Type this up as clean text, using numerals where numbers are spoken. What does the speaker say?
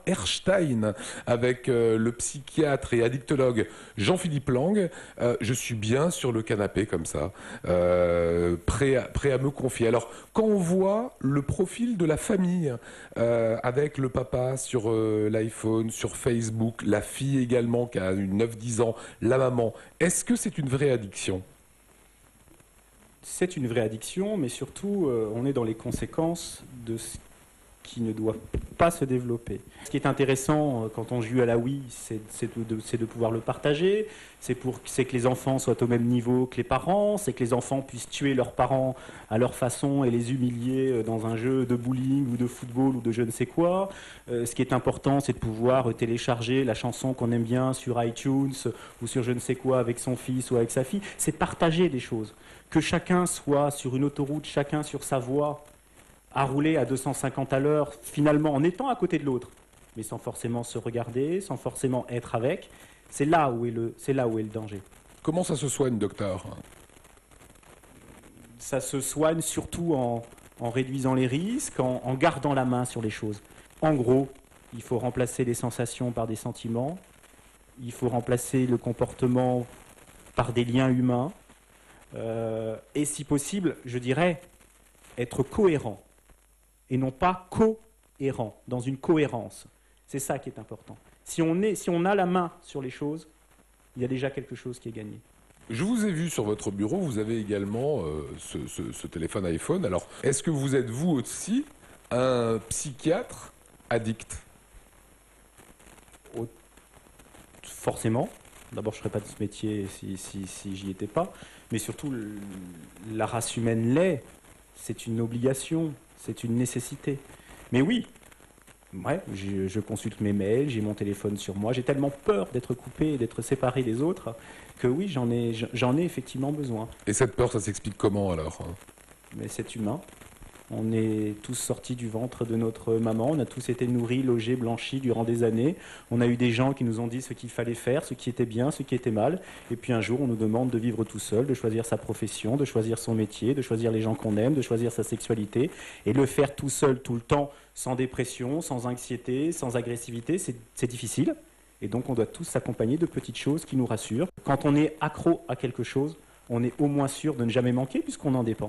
Erstein avec le psychiatre et addictologue Jean-Philippe Lang. Je suis bien sur le canapé comme ça, prêt à me confier. Alors, quand on voit le profil de la famille, avec le papa sur l'iPhone, sur Facebook, la fille également qui a 9-10 ans, la maman, est-ce que c'est une vraie addiction ? C'est une vraie addiction, mais surtout, on est dans les conséquences de ce qui ne doit pas se développer. Ce qui est intéressant quand on joue à la Wii, c'est de pouvoir le partager, c'est que les enfants soient au même niveau que les parents, c'est que les enfants puissent tuer leurs parents à leur façon et les humilier dans un jeu de bowling ou de football ou de je ne sais quoi. Ce qui est important, c'est de pouvoir télécharger la chanson qu'on aime bien sur iTunes ou sur je ne sais quoi avec son fils ou avec sa fille. C'est partager des choses. Que chacun soit sur une autoroute, chacun sur sa voie, à rouler à 250 à l'heure, finalement en étant à côté de l'autre, mais sans forcément se regarder, sans forcément être avec, c'est là où est le danger. Comment ça se soigne, docteur ? Ça se soigne surtout en réduisant les risques, en gardant la main sur les choses. En gros, il faut remplacer les sensations par des sentiments, il faut remplacer le comportement par des liens humains, et si possible, je dirais, être cohérent. Et non pas cohérent, dans une cohérence. C'est ça qui est important. Si on a la main sur les choses, il y a déjà quelque chose qui est gagné. Je vous ai vu sur votre bureau, vous avez également ce téléphone iPhone. Alors, est-ce que vous êtes vous aussi un psychiatre addict ? Forcément. D'abord, je ne ferais pas de ce métier si j'y étais pas. Mais surtout, la race humaine l'est. C'est une obligation. C'est une nécessité. Mais oui, ouais, je consulte mes mails, j'ai mon téléphone sur moi. J'ai tellement peur d'être coupé et d'être séparé des autres que oui, j'en ai effectivement besoin. Et cette peur, ça s'explique comment alors ? Mais c'est humain. On est tous sortis du ventre de notre maman, on a tous été nourris, logés, blanchis durant des années. On a eu des gens qui nous ont dit ce qu'il fallait faire, ce qui était bien, ce qui était mal. Et puis un jour, on nous demande de vivre tout seul, de choisir sa profession, de choisir son métier, de choisir les gens qu'on aime, de choisir sa sexualité. Et le faire tout seul, tout le temps, sans dépression, sans anxiété, sans agressivité, c'est difficile. Et donc on doit tous s'accompagner de petites choses qui nous rassurent. Quand on est accro à quelque chose, on est au moins sûr de ne jamais manquer puisqu'on en dépend.